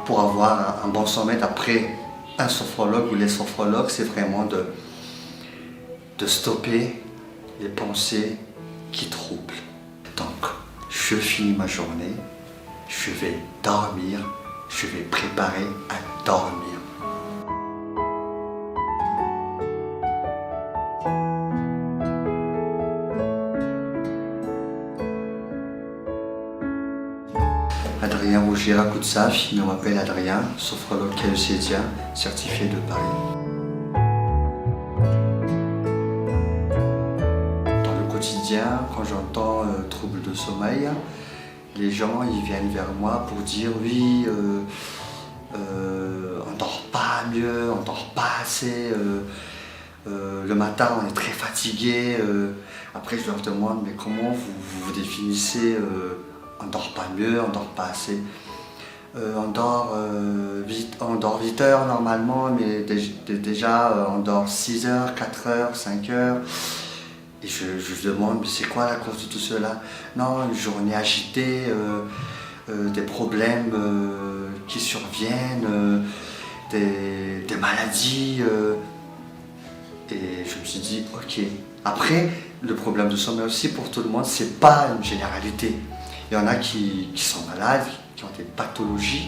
Pour avoir un bon sommeil après un sophrologue ou les sophrologues, c'est vraiment de stopper les pensées qui troublent. Donc, je finis ma journée, je vais dormir, je vais préparer à dormir. Adrien Rougira-Koutsaf, je me rappelle Adrien, sophrologue caïusédien, certifié de Paris. Dans le quotidien, quand j'entends trouble de sommeil, les gens ils viennent vers moi pour dire oui, on dort pas mieux, on dort pas assez, le matin on est très fatigué. Après je leur demande mais comment vous définissez on dort pas mieux, on dort pas assez. On dort 8 heures normalement, mais déjà on dort 6 heures, 4 heures, 5 heures. Et je demande, mais c'est quoi la cause de tout cela? Non, une journée agitée, des problèmes qui surviennent, des maladies. Et je me suis dit, ok. Après, le problème de sommeil aussi pour tout le monde, c'est pas une généralité. Il y en a qui sont malades, qui ont des pathologies,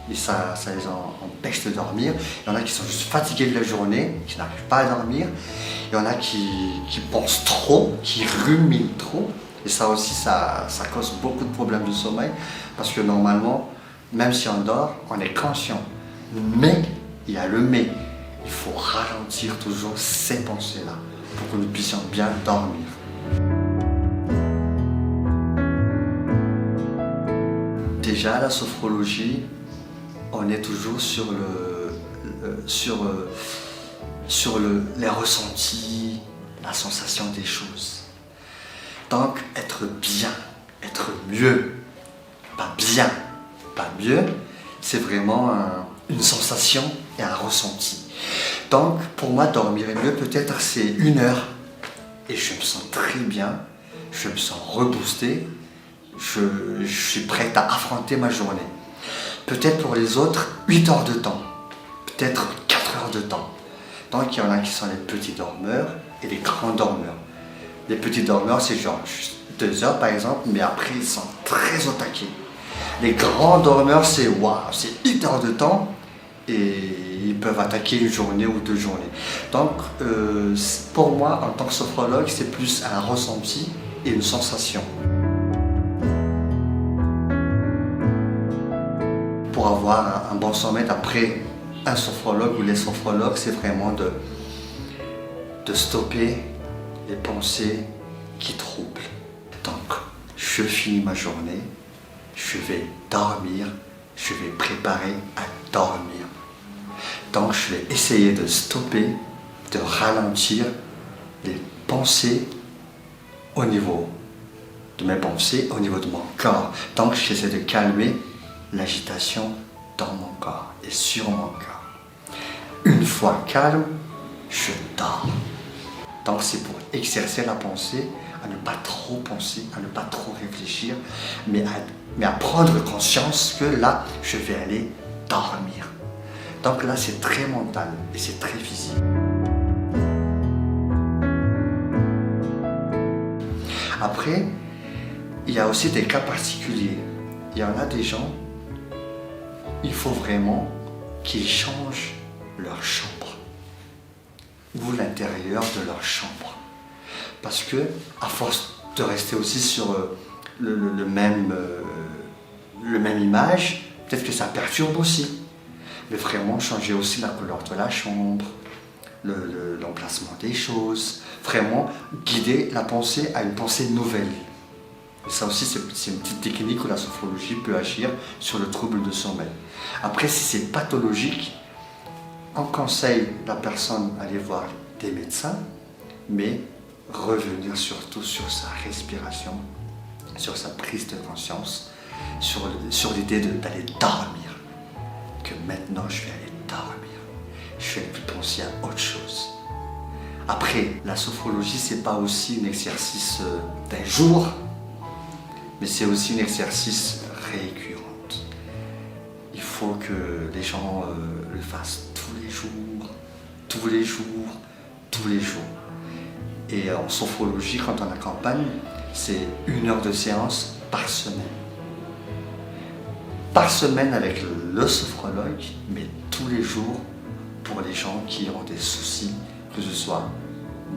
et ça les empêche de dormir. Il y en a qui sont juste fatigués de la journée, qui n'arrivent pas à dormir. Il y en a qui pensent trop, qui ruminent trop. Et ça aussi, ça cause beaucoup de problèmes de sommeil. Parce que normalement, même si on dort, on est conscient. Mais, il y a le mais. Il faut ralentir toujours ces pensées-là pour que nous puissions bien dormir. Déjà, la sophrologie, on est toujours sur les ressentis, la sensation des choses. Donc, être bien, être mieux, pas bien, pas mieux, c'est vraiment une sensation et un ressenti. Donc, pour moi, dormir mieux, peut-être c'est 1 heure et je me sens très bien, je me sens reboosté. Je suis prête à affronter ma journée. Peut-être pour les autres, 8 heures de temps. Peut-être 4 heures de temps. Donc il y en a qui sont les petits dormeurs et les grands dormeurs. Les petits dormeurs, c'est genre 2 heures par exemple, mais après ils sont très au taquet. Les grands dormeurs, c'est waouh, c'est 8 heures de temps et ils peuvent attaquer 1 journée ou 2 journées. Donc pour moi, en tant que sophrologue, c'est plus un ressenti et une sensation. Pour avoir un bon sommeil après un sophrologue ou les sophrologues, c'est vraiment de stopper les pensées qui troublent. Donc, je finis ma journée, je vais dormir, je vais préparer à dormir. Donc, je vais essayer de stopper, de ralentir les pensées au niveau de mes pensées, au niveau de mon corps. Donc, j'essaie de calmer l'agitation dans mon corps et sur mon corps. Une fois calme, je dors. Donc c'est pour exercer la pensée, à ne pas trop penser, à ne pas trop réfléchir, mais à prendre conscience que là, je vais aller dormir. Donc là, c'est très mental et c'est très physique. Après, il y a aussi des cas particuliers. Il y en a des gens, il faut vraiment qu'ils changent leur chambre ou l'intérieur de leur chambre. Parce que, à force de rester aussi sur le même image, peut-être que ça perturbe aussi. Mais vraiment changer aussi la couleur de la chambre, l'emplacement des choses, vraiment guider la pensée à une pensée nouvelle. Et ça aussi, c'est une petite technique où la sophrologie peut agir sur le trouble de sommeil. Après, si c'est pathologique, on conseille la personne d'aller voir des médecins, mais revenir surtout sur sa respiration, sur sa prise de conscience, sur l'idée d'aller dormir. Que maintenant, je vais aller dormir. Je vais plus penser à autre chose. Après, la sophrologie, c'est pas aussi un exercice d'un jour, mais c'est aussi un exercice récurrent. Il faut que les gens le fassent tous les jours, tous les jours, tous les jours. Et en sophrologie, quand on accompagne, c'est 1 heure de séance par semaine. Par semaine avec le sophrologue, mais tous les jours pour les gens qui ont des soucis, que ce soit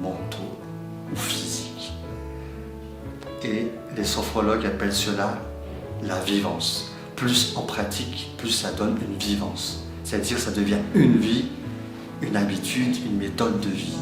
mentaux ou physiques. Et les sophrologues appellent cela la vivance. Plus on pratique, plus ça donne une vivance. C'est-à-dire que ça devient une vie, une habitude, une méthode de vie.